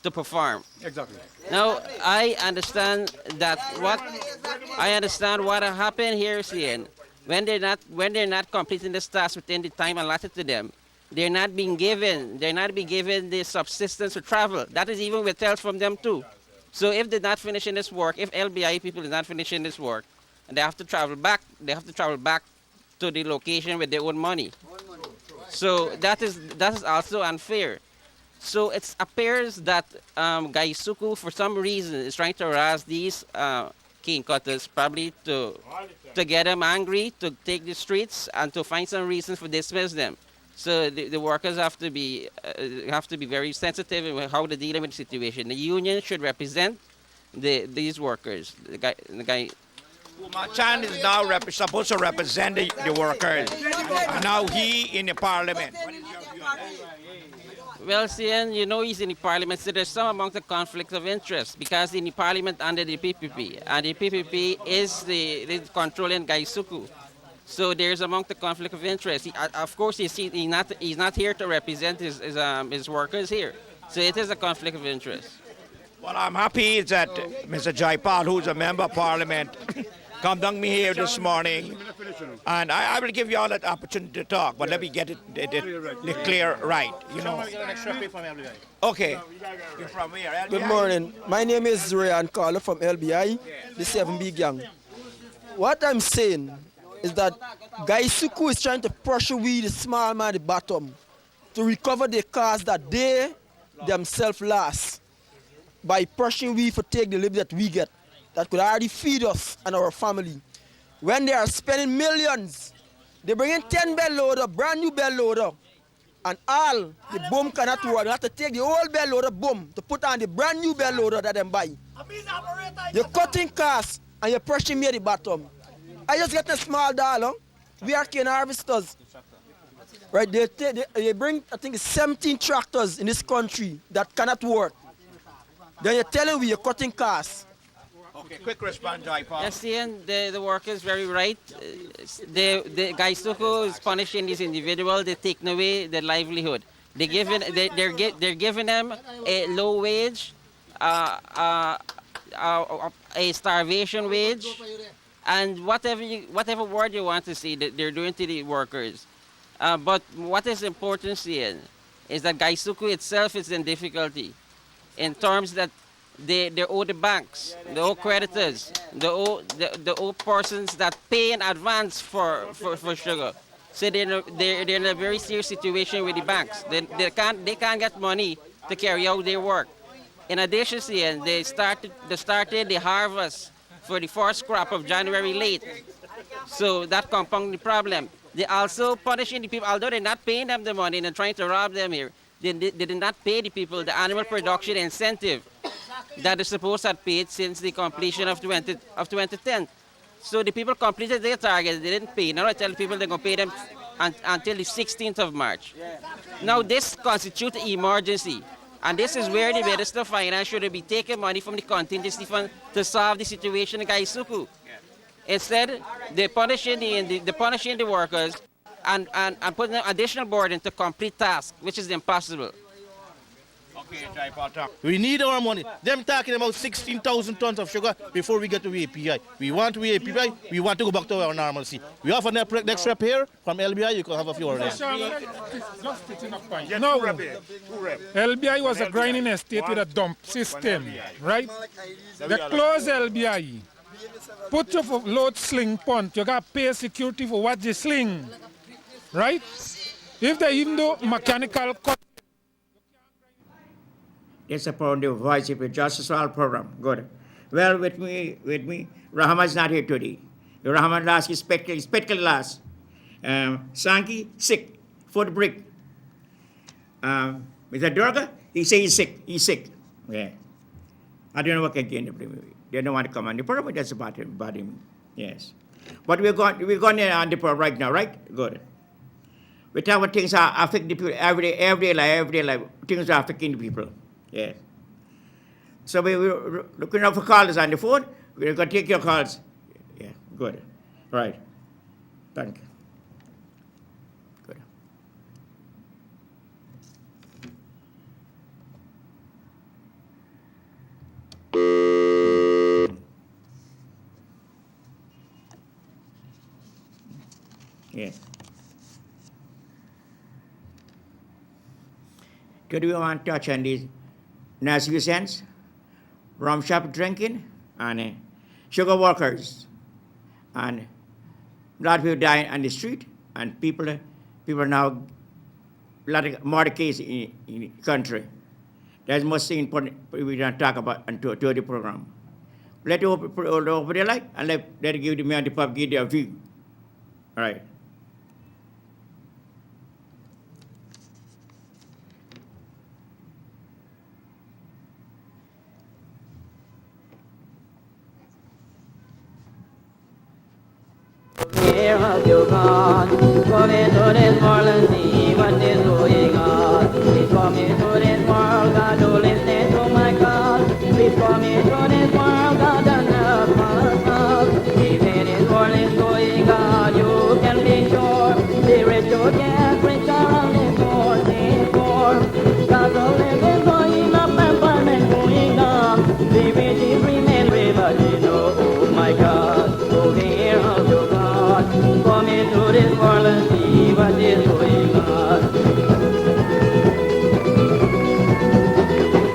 to perform. Exactly. Now, I understand what happened here, CN. When they're not completing this task within the time allotted to them, they're not being given the subsistence to travel. That is even withheld from them too. So if they're not finishing this work, if LBI people are not finishing this work, and they have to travel back to the location with their own money. So that is also unfair. So it appears that Gaisuku, for some reason, is trying to harass these cane cutters, probably to get them angry, to take the streets, and to find some reason for dismiss them. So the workers have to be very sensitive in how they're dealing with the situation. The union should represent these workers. The guy. Chan is now supposed to represent the workers. And now he in the parliament. Well, CN, he's in the parliament, so there's some amount of conflict of interest because in the parliament under the PPP, and the PPP is the controlling Gaisuku. So there's amount of conflict of interest. Of course, he's not here to represent his workers here. So it is a conflict of interest. Well, I'm happy that Mr. Jaipal, who's a member of parliament, come down me here this morning. And I will give you all that opportunity to talk, but let me get it clear right, Okay. You're from where? LBI? Good morning. My name is Rayan Carlo from LBI, the 7B gang. What I'm saying is that Gaisuku is trying to pressure we, the small man at the bottom, to recover the cars that they themselves lost by pressuring we for take the living that we get, that could already feed us and our family. When they are spending millions, they bring in 10 bell loader, brand new bell loader, and all the boom cannot work. They have to take the old bell loader boom to put on the brand new bell loader that they buy. You're cutting costs and you're pressuring me at the bottom. I just get a small dollar. We are cane harvesters. Right, they bring, I think, 17 tractors in this country that cannot work. Then you're telling me you're cutting costs. Okay, quick response, Jaipal. Yes, Ian, the worker is very right. The Gaisuku is punishing these individuals. They're taking away their livelihood. They're giving them a low wage, a starvation wage, and whatever word you want to see that they're doing to the workers. But what is important, Ian, is that Gaisuku itself is in difficulty in terms that they owe the banks, they owe creditors, they owe persons that pay in advance for sugar. So they're in a very serious situation with the banks. They can't get money to carry out their work. In addition, they started the harvest for the first crop of January late. So that compounded the problem. They also punishing the people, although they're not paying them the money and trying to rob them here. They did not pay the people the annual production incentive that is supposed to have paid since the completion of 2010. So the people completed their target, they didn't pay. Now I tell people they're going to pay them until the 16th of March. Now this constitutes an emergency. And this is where the Minister of Finance should be taking money from the contingency fund to solve the situation in Gaisuku. Instead, they're punishing the workers and putting an additional burden to complete tasks, which is impossible. Okay, Jaipal, talk. We need our money. Them talking about 16,000 tons of sugar before we get to API. We want to API, we want to go back to our normalcy. We have a next rep here from LBI, you can have a few of them. No, LBI was a grinding estate with a dump system, right? They close LBI. Put you for load sling punt. You got to pay security for what they sling, right? If they even do mechanical cut. It's upon the Voice of Justice All program. Good. Well, with me, Rahman is not here today. Rahman last is spectacular last. Sankey, sick, foot brick. Mr. Durga, he say he's sick. Yeah. I don't know what can get him. They don't want to come on the program, that's about him. Yes. But we're going on the program right now, right? Good. We talk about things that affect the people everyday life. Things are affecting the people. Yes. So we're looking out for callers on the phone. We're going to take your calls. Yeah, good. Right. Thank you. Good. Yes. Could we want to touch on these nasty cents, rum shop drinking, and sugar workers, and a lot of people dying on the street, and people now, a lot of murder case in the country. That's most important we don't talk about until the program. Let it open the light and let it give the man the pub give their view. All right. Where have you gone? Come into this world and see what is going on. Please come into this world, God, to listen to my call. Please come into this world, God, and help us all. Even this world is going on, you can be sure. The rich will get richer and the poor stay poor. God's a living going up and payment going down. The riches remain rich, but you know, oh my God, oh here have you gone. Come into this world and see what is going on.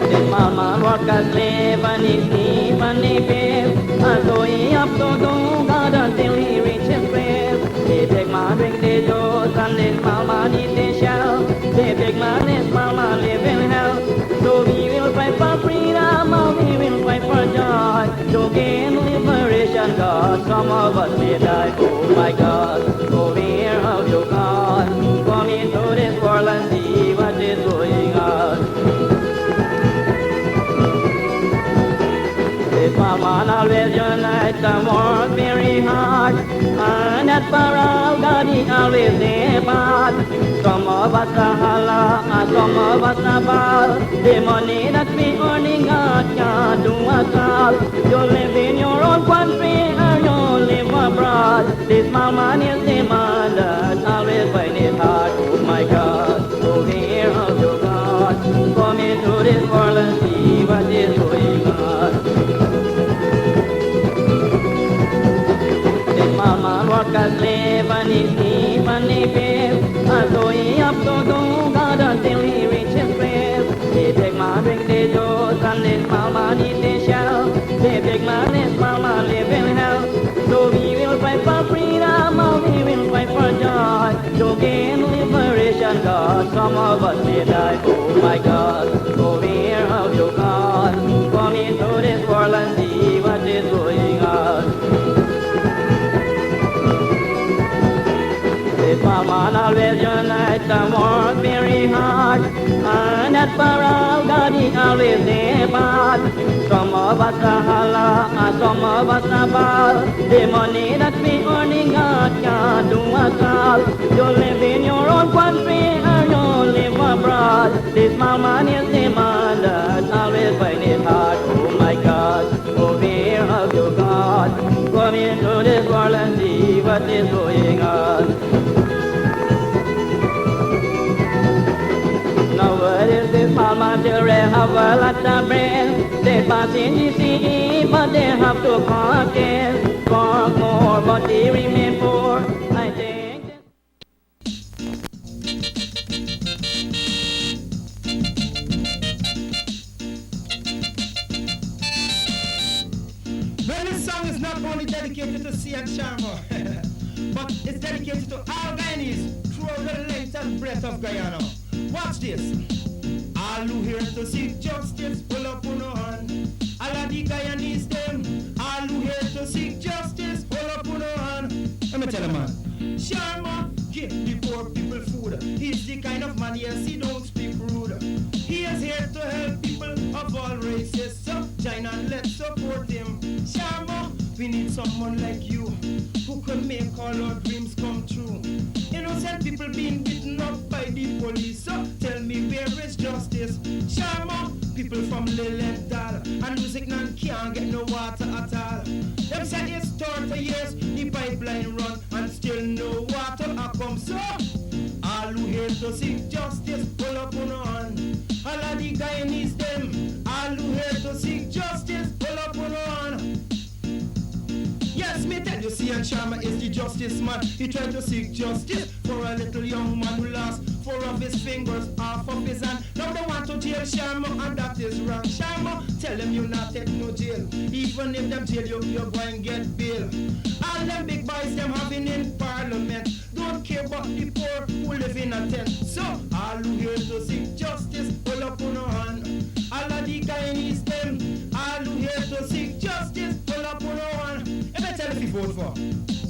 This mama work as slave and he sleep and he pay. And so he up to do God until he reach his grave. They take man drink the juice and this mama eat the shell. They take man this mama live in hell. So we will fight for freedom and we will fight for joy. To gain liberation, God, some of us may die. Oh my God, oh where have you gone? Come into this world and see what is going on. This woman always unite and work very hard. And as for all God, he always stay back. Some of us are holla and some of us are ball. The money that we earning, God can't do us all. You live in your own country or you live abroad. This small man is the man that always find it hard. Oh my God, oh here have you gone? Come into this world and see what is going on. This mama work as slave and he sleep and he pay. And so he up to do God until he reach his grave. They take man drink the juice and this mama eat the shell. They take man this mama live in hell. So we will fight for freedom and we will fight for joy. To gain liberation, God, some of us may die. Oh my God, oh where have you gone? Come into this world and see what is going on. This woman always unite and work very hard. And as for all God, he always stay back. Some of us are holla and some of us are ball. The money that we earning, God can't do us all. You live in your own country or you live abroad. This small man is the man that always find it hard. Oh my God, oh where have you gone? Come into this world and see what is going on. Nowadays this small man children have a lot of brain. They pass in GCE but they have to contest for more, but they remain poor. I think well, this song is not only dedicated to C and Sharma, but it's dedicated to all Guyanese throughout the length and breadth of Guyana. Watch this. All who here to seek justice, pull up on our hand. All of the Guyanese them. All who here to seek justice, pull up on our hand. Let me tell you, man. Sharma give the poor people food. He's the kind of man, yes, he don't speak rude. He is here to help people of all races. So join and let's support him. Sharma, we need someone like you who can make all our dreams come true. Innocent people being beaten up by the police. So tell me, where is justice? Sharma, people from Lilendal and Lusignan can't get no water at all. Them say it's 30 years, the pipeline run and still no water a come. So all who here to seek justice, pull up on hand. All of the Guyanese them, all who here to seek justice, pull up on hand. Yes, me tell you, C and Sharma is the justice man. He tried to seek justice for a little young man who lost 4 of his fingers, half of his hand. Now they want to jail Sharma, and that is wrong. Sharma, tell them you not take no jail. Even if them jail you, you're going to get bail. All them big boys them having in parliament don't care about the poor who live in a tent. So all who here to seek justice, pull up on a hand. All of the Guyanese them, all who here to seek justice, pull up on a hand. If I tell if you vote for.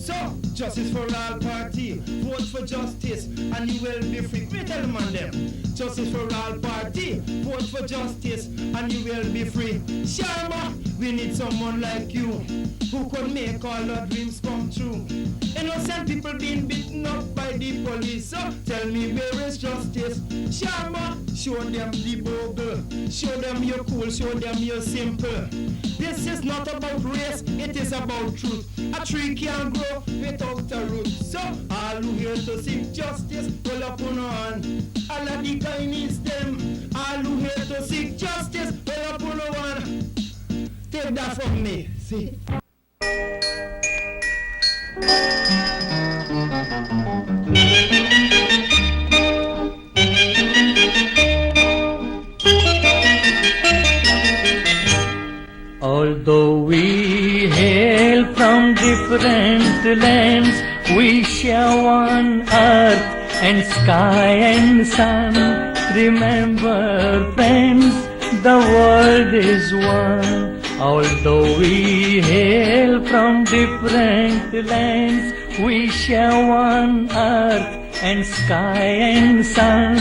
So, justice for all party, vote for justice, and you will be free. Me tell them on them. Justice for all party, vote for justice, and you will be free. Sharma, we need someone like you, who could make all our dreams come true. Innocent people being beaten up by the police, so tell me where is justice? Sharma, show them the bogle, show them you're cool, show them you're simple. This is not about race, it is about truth. A tree can't grow without a root. So all who here to seek justice, pull up on hand. All of the Guyanese them, all who here to seek justice, pull up on hand. Take that from me, see. Although we hail from different lands, we share one earth and sky and sun. Remember, friends, the world is one. Although we hail from different lands, we share one earth and sky and sun.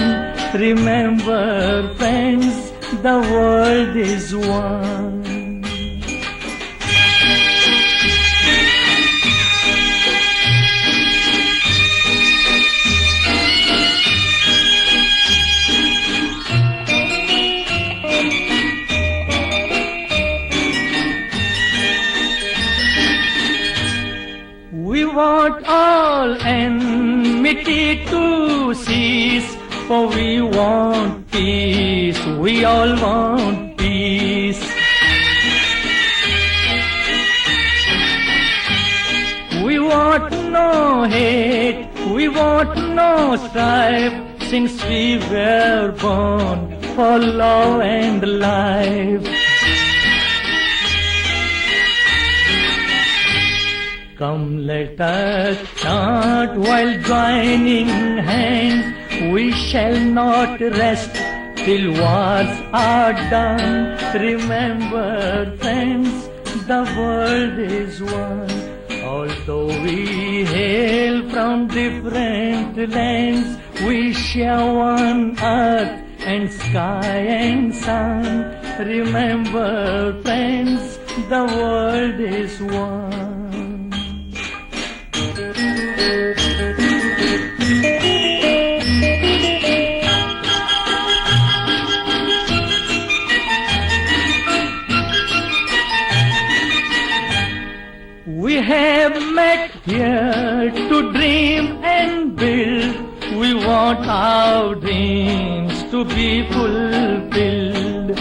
Remember, friends, the world is one. We want all enmity to cease, for we want peace, we all want peace. We want no hate, we want no strife, since we were born for love and life. Come, let us chant while joining hands. We shall not rest till wars are done. Remember, friends, the world is one. Although we hail from different lands, we share one earth and sky and sun. Remember, friends, the world is one. We have met here to dream and build. We want our dreams to be fulfilled.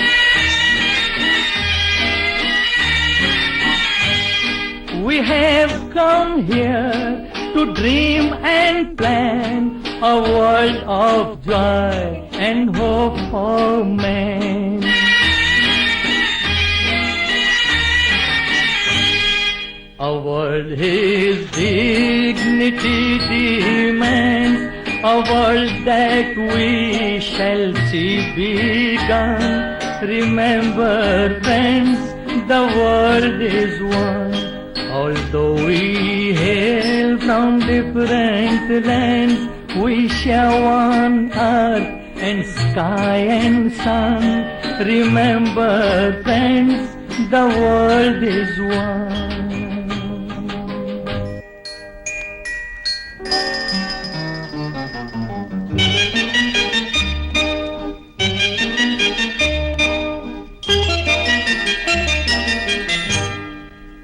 We have come here to dream and plan a world of joy and hope for man. A world his dignity demands, a world that we shall see begun. Remember, friends, the world is one. Although we hail from different lands, we share one earth and sky and sun. Remember, friends, the world is one.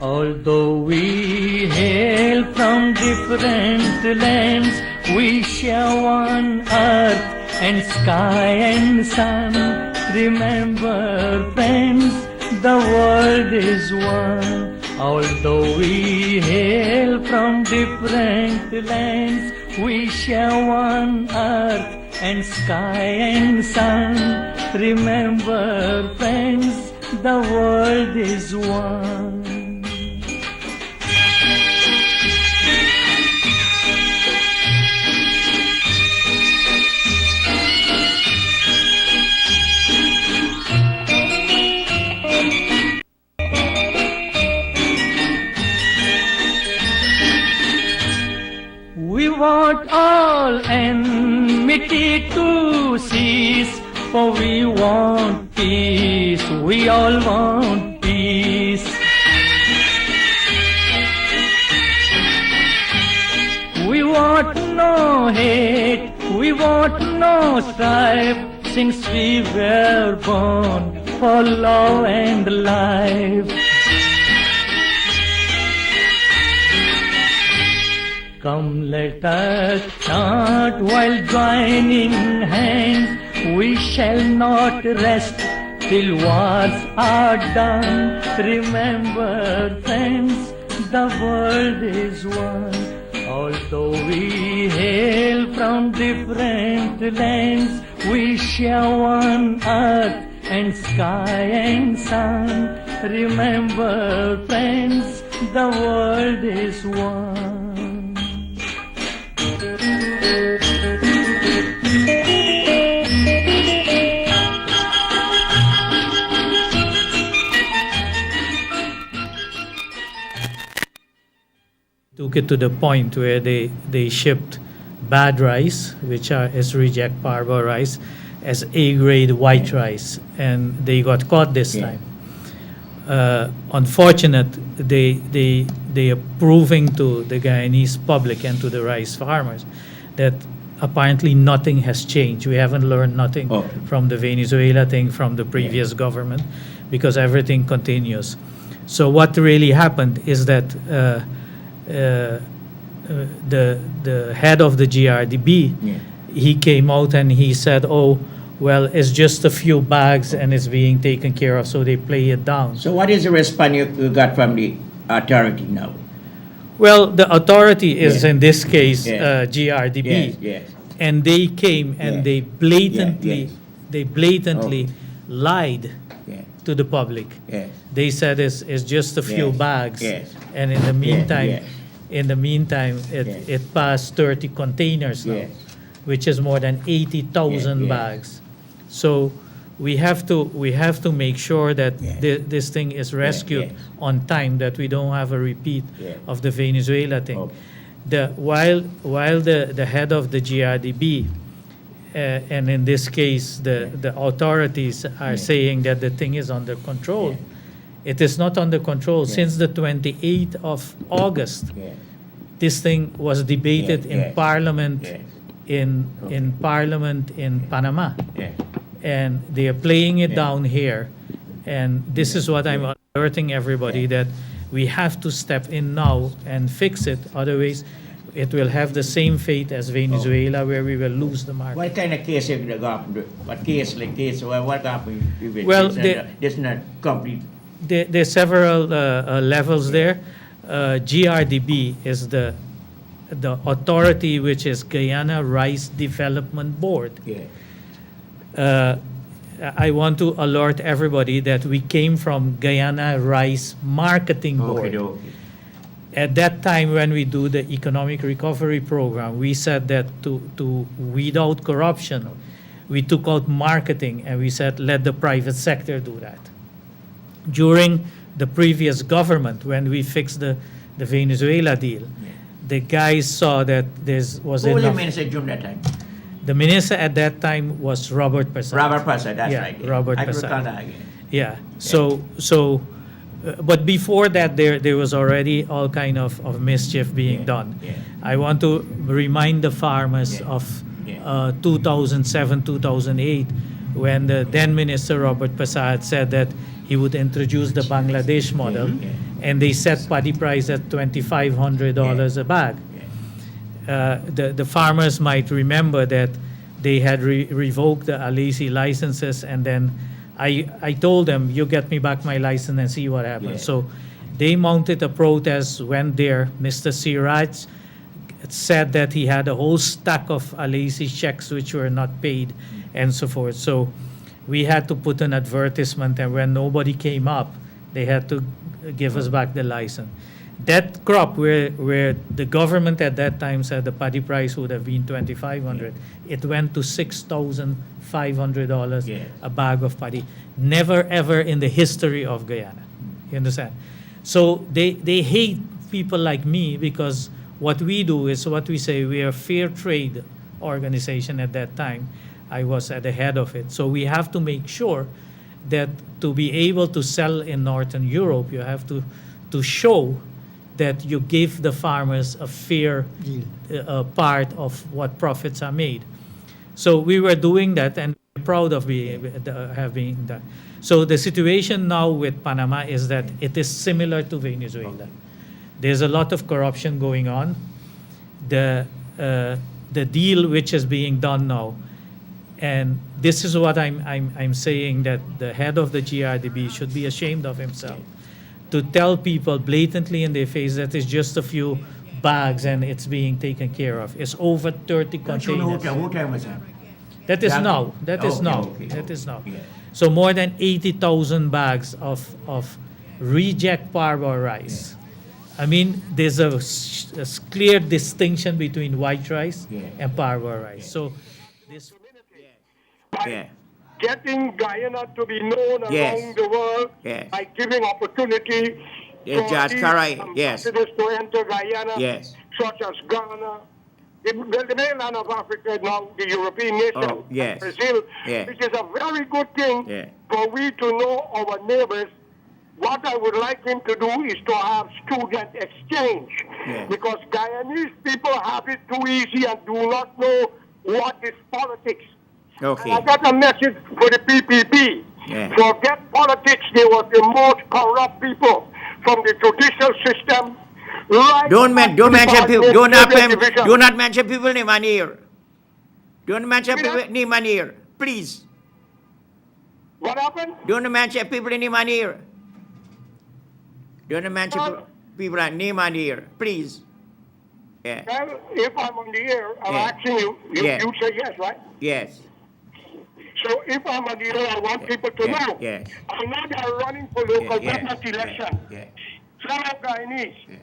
Although we hail from different lands, we share one earth and sky and sun. Remember, friends, the world is one. Although we hail from different lands, we share one earth and sky and sun. Remember, friends, the world is one. We want all enmity to cease, for we want peace, we all want peace. We want no hate, we want no strife, since we were born for love and life. Come, let us chant while joining hands. We shall not rest till wars are done. Remember, friends, the world is one. Although we hail from different lands, we share one earth and sky and sun. Remember, friends, the world is one. Took it to the point where they shipped bad rice, which is reject parboiled rice, as A-grade white rice, and they got caught this time. Unfortunate, they are proving to the Guyanese public and to the rice farmers that apparently nothing has changed. We haven't learned nothing from the Venezuela thing, from the previous government, because everything continues. So what really happened is that the head of the GRDB, he came out and he said, "Oh, well, it's just a few bags and it's being taken care of," so they play it down. So what is the response you got from the authority now? Well, the authority is, Yeah. in this case, Yeah. GRDB, Yes, yes. and they came and Yeah. they blatantly, Yeah, yes. they blatantly lied Yeah. to the public. Yes. They said it's just a few Yes. bags, Yes. and in the meantime, yes. it Yes. it passed 30 containers now, Yes. which is more than 80,000 Yes. bags. So we have to make sure that this thing is rescued yes. on time, that we don't have a repeat Yeah. of the Venezuela thing. Okay. While the head of the GRDB, and in this case the authorities are saying that the thing is under control, it is not under control. Since the 28th of August, this thing was debated in Parliament, in Parliament in Panama, and they are playing it down here. And this is what I'm alerting everybody, that we have to step in now and fix it. Otherwise, it will have the same fate as Venezuela, where we will lose the market. What kind of case have you got? What case, like case, what happened? Well, this not complete. There's several levels there. GRDB is the authority, which is Guyana Rice Development Board. I want to alert everybody that we came from Guyana Rice Marketing Board. Okay. At that time, when we do the economic recovery program, we said that to weed out corruption, we took out marketing and we said, let the private sector do that. During the previous government, when we fixed the Venezuela deal, the guys saw that there was Who was the enough. minister during that time? The minister at that time was Robert Prasad. Robert Prasad, that's Yeah, right. Robert I Prasad. recall that again. Yeah. But before that, there was already all kind of mischief being done. I want to remind the farmers of 2007, 2008, when the then Minister Robert Prasad said that he would introduce the Bangladesh model, and they set paddy price at $2,500 a bag. The farmers might remember that they had revoked the Alesi licenses, and then I told them, you get me back my license and see what happens. So They mounted a protest, went there. Mr. Siraj said that he had a whole stack of Alesi checks which were not paid and so forth. So we had to put an advertisement, and when nobody came up, they had to give us back the license. That crop where the government at that time said the paddy price would have been $2,500, it went to $6,500 Yeah. a bag of paddy. Never ever in the history of Guyana. You understand? So they hate people like me because what we do is what we say, we are a fair trade organization at that time. I was at the head of it. So we have to make sure that to be able to sell in Northern Europe, you have to show that you give the farmers a fair part of what profits are made. So we were doing that, and we're proud of having that. So the situation now with Panama is that it is similar to Venezuela. There's a lot of corruption going on. The deal which is being done now, and this is what I'm saying, that the head of the GRDB should be ashamed of himself to tell people blatantly in their face that it's just a few bags and it's being taken care of. It's over 30 containers. What time was that? That is now. That is Okay, now. okay, That is now. yeah. So more than 80,000 bags of reject parboiled rice. I mean, there's a clear distinction between white rice Yeah. and parboiled rice. So this Yeah. Getting Guyana to be known Yes. around the world Yes. by giving opportunity Yes, for Judge these Caray, yes. ambassadors to enter Guyana, Yes. such as Ghana, the mainland of Africa now, the European nation, Oh, yes. Brazil, Yes. which is a very good thing Yeah. for we to know our neighbors. What I would like him to do is to have student exchange, Yeah. because Guyanese people have it too easy and do not know what is politics. Okay. And I got a message for the PPP. Yeah. Forget politics. They were the most corrupt people from the judicial system. Right Don't up to don't the mention people. Parliament division. Do not mention people name on here. Don't mention people name on here, please. What happened? Don't mention people name on here. Don't mention people name on here, please. Yeah. Well, if I'm on the air, I'm Yeah. asking you. Yeah. You say yes, right? Yes. So if I'm on the air, I want people to Yeah. know. Yes. I know they're running for local Yeah. government election. Yeah. Fellow Guyanese, Yeah.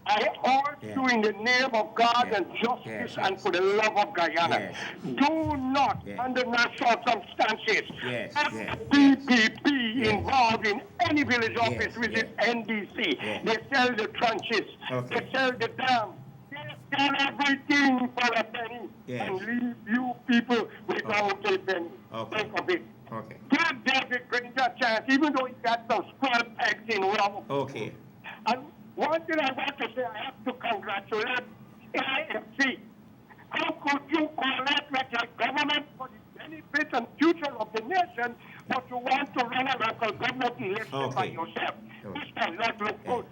I urge Yeah. you in the name of God Yeah. and justice Yes. and for the love of Guyana, Yes. do not, Yeah. under no circumstances, Yes. have Yes. PPP Yes. involved in any village office Yes. with Yes. the NDC. Yes. They sell the trenches, Okay. they sell the dam, they sell everything for a penny Yes. and leave you people without a penny. Okay. Think of it. Okay. Give David Granger a chance, even though he got some square pegs in wrong. Okay. And one thing I want to say, I have to congratulate AIFC. How could you collect with your government for the benefit and future of the nation, but you want to run a local government election by Okay. yourself? Okay. This does not look good.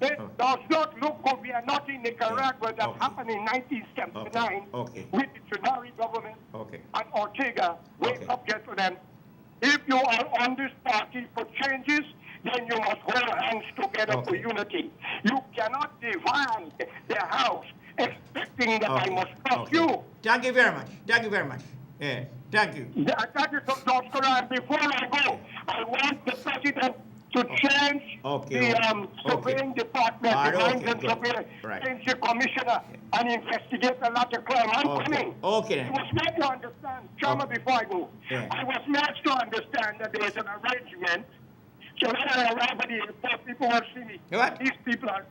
It does not look good. We are not in Nicaragua that Okay. happened in 1979 Okay. with the Trinari government Okay. and Ortega. Wake Okay. up, gentlemen. If you are on this party for changes, then you must hold hands together for Okay. unity. You cannot divide the house expecting that I Okay. must trust Okay. you. Thank you very much. Thank you very much. Yeah. Thank you. That is from North Korea. Before I go, I want the president to change Okay. the surveying department, Ah, the okay, mines and good. surveying, Right. change the commissioner and investigate a lot of crime. I'm Okay. coming. Okay I then. was made to understand, Chairman, Okay. before I go, Yeah. I was made to understand that there is an arrangement. So when I arrive at the airport, people will see me. What? These people are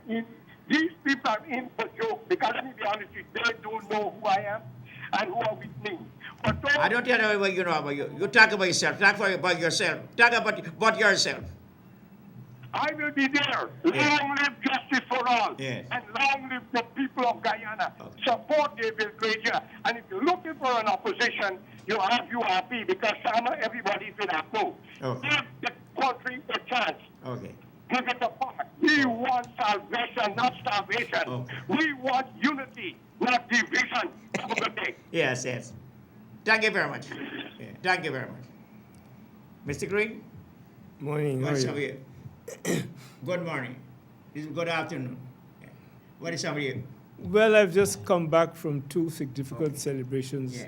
in for joke, because let me be honest with you, they don't know who I am and who are with me. But those I don't tell you what you know about you. You talk about yourself. Talk about yourself. Talk about yourself. I will be there. Yeah. Long live justice for all. Yes. And long live the people of Guyana. Okay. Support David Granger. And if you're looking for an opposition, you have URP, because everybody's in a move. Okay. Give the country a chance. Okay. Give it a part. We want salvation, not starvation. Okay. We want unity, not division. Have a good day. Yes, yes. Thank you very much. Yeah. Thank you very much. Mr. Green? Morning, how are What's you? up here? Good morning. Good afternoon. Yeah. What is somebody? Well, I've just come back from two significant celebrations Yeah.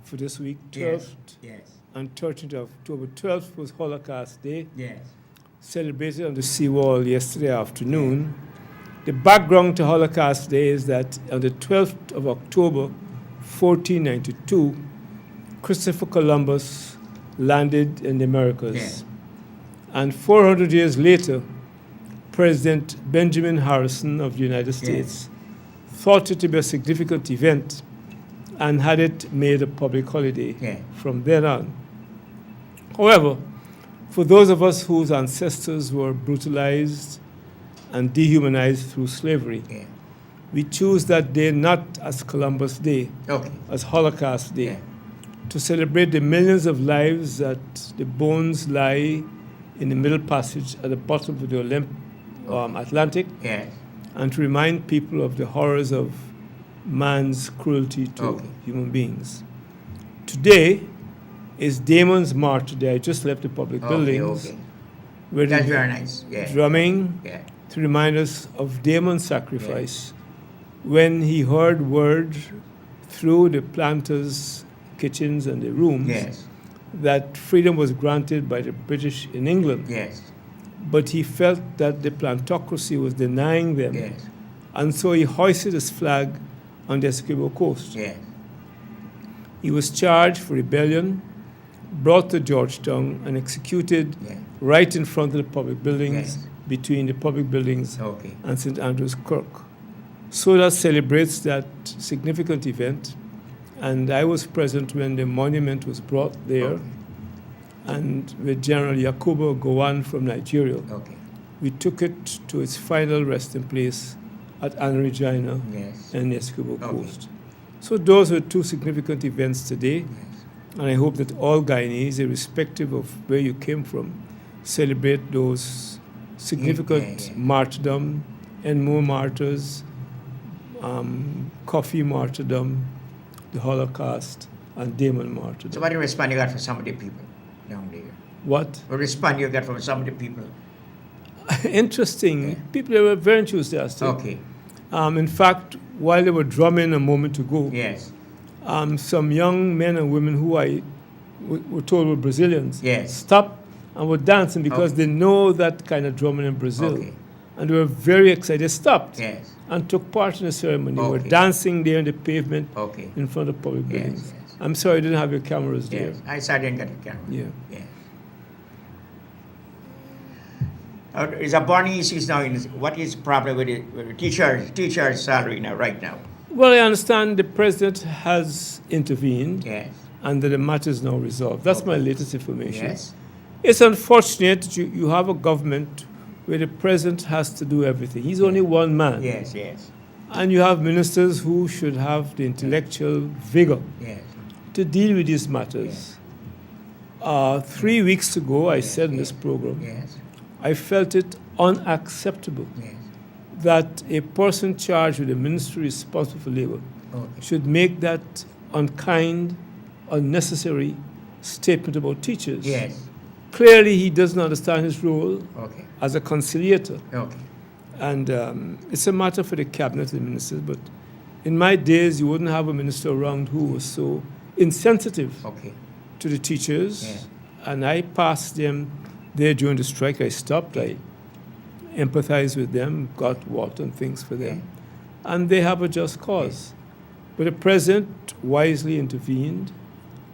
for this week, Yes. 12th Yes. and 13th of October. 12th was Holocaust Day, Yes. celebrated on the seawall yesterday afternoon. The background to Holocaust Day is that on the 12th of October, 1492, Christopher Columbus landed in the Americas. Yeah. And 400 years later, President Benjamin Harrison of the United States thought it to be a significant event and had it made a public holiday from then on. However, for those of us whose ancestors were brutalized and dehumanized through slavery, we choose that day not as Columbus Day, as Holocaust Day, to celebrate the millions of lives that the bones lie in the Middle Passage at the bottom of the Atlantic, and to remind people of the horrors of man's cruelty to human beings. Today is Damon's March Day. I just left the public buildings. Where That's they very nice. Yeah. drumming to remind us of Damon's sacrifice when he heard word through the planters' kitchens and the rooms that freedom was granted by the British in England. But he felt that the plantocracy was denying them. And so he hoisted his flag on the Essequibo coast. He was charged for rebellion, brought to Georgetown, and executed right in front of the public buildings, between the public buildings and St. Andrew's Kirk. So that celebrates that significant event. And I was present when the monument was brought there. And with General Yakubu Gowon from Nigeria, we took it to its final resting place at Guyana and the Essequibo Coast. So those were two significant events today, and I hope that all Guyanese, irrespective of where you came from, celebrate those significant martyrdom, and more martyrs, coffee martyrdom, the Holocaust, and Damon martyrdom. So what response you got from some of the people down there? What? What response you got from some of the people? Interesting. People were very enthusiastic. In fact, while they were drumming a moment ago, some young men and women who I were told were Brazilians stopped and were dancing because they know that kind of drumming in Brazil. And they were very excited. They stopped and took part in the ceremony. They were dancing there on the pavement in front of public buildings. I'm sorry I didn't have your cameras there. I saw I didn't get the camera. Is a burning issue now? What is the problem with the teacher's salary now, right now? Well, I understand the president has intervened and that the matter is now resolved. That's my latest information. It's unfortunate that you have a government where the president has to do everything. He's only one man. And you have ministers who should have the intellectual vigor to deal with these matters. 3 weeks ago, I said in this program, I felt it unacceptable that a person charged with a ministry responsible for labor should make that unkind, unnecessary statement about teachers. Clearly, he doesn't understand his role as a conciliator. And it's a matter for the cabinet and the ministers, but in my days, you wouldn't have a minister around who was so insensitive to the teachers. And I passed them there during the strike. I stopped. I empathized with them, got water and things for them. And they have a just cause. But the president wisely intervened,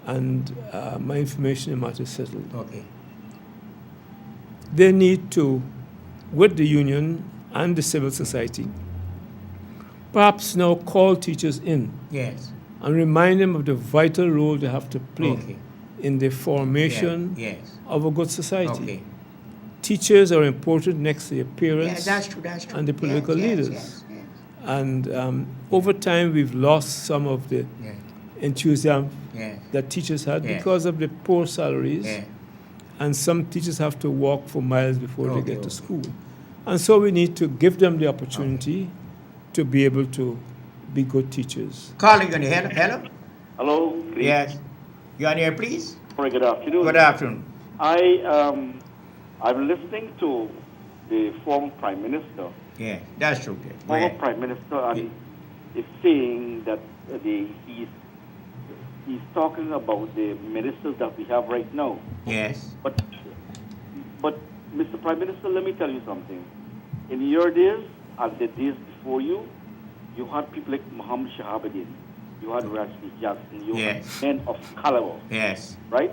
and my information in the matter is settled. They need to, with the union and the civil society, perhaps now call teachers in and remind them of the vital role they have to play in the formation of a good society. Teachers are important next to their parents and the political leaders. And over time, we've lost some of the enthusiasm that teachers had because of the poor salaries. And some teachers have to walk for miles before they get to school. And so we need to give them the opportunity to be able to be good teachers. Carl, you on the hello? Hello? Please. Yes. You on here, please? Very good afternoon. Good afternoon. I'm listening to the former Prime Minister. Yeah, that's true. Former Prime Minister and is saying that he's talking about the ministers that we have right now. Yes. But Mr. Prime Minister, let me tell you something. In your days and the days before you, you had people like Muhammad Shahabuddin, you had Rashid Jackson, you had men of caliber. Yes. Right?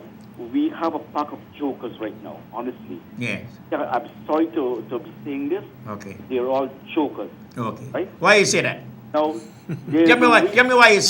We have a pack of jokers right now, honestly. Yes. I'm sorry to be saying this. Okay. They're all jokers. Okay. Right? Why you say that? Now, Give me why you